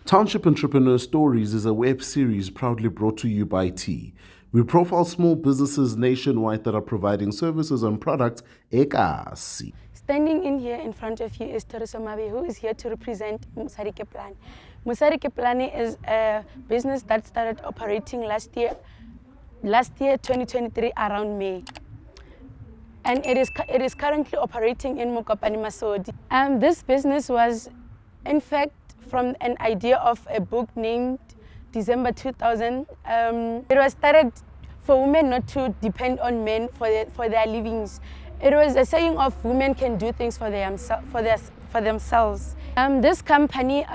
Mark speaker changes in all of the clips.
Speaker 1: Township Entrepreneurs Stories is a web series proudly brought to you by T. We profile small businesses nationwide that are providing services and products ekasi.
Speaker 2: Standing in here in front of you is Thoriso Mabye, who is here to represent Mosadi. Mosadi is a business that started operating last year 2023 around May. And it is currently operating in Mosadi. This business was in fact from an idea of a book named December 2000. It was started for women not to depend on men for their livings. It was a saying of women can do things for themselves. This company,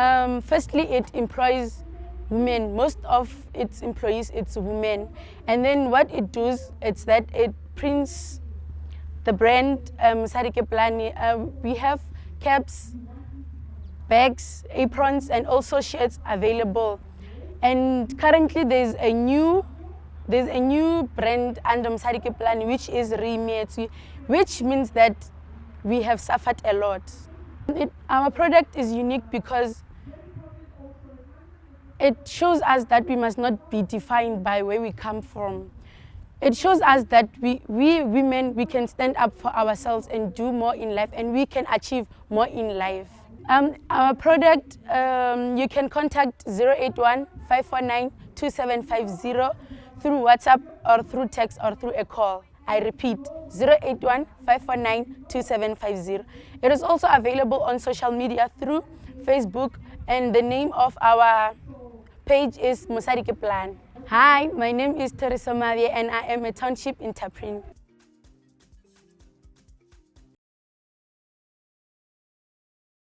Speaker 2: firstly, it employs women. Most of its employees, it's women. And then what it does, it's that it prints the brand Mosadi. We have caps, bags, aprons, and also shirts available. And currently there's a new brand under Mosadi, which is Remeti, which means that we have suffered a lot. Our product is unique because it shows us that we must not be defined by where we come from. It shows us that we women, we can stand up for ourselves and do more in life, and we can achieve more in life. Our product, you can contact 081-549-2750 through WhatsApp or through text or through a call. I repeat, 081-549-2750. It is also available on social media through Facebook, and the name of our page is Mosadi. Hi, my name is Thoriso Mabye, and I am a Township Entrepreneur.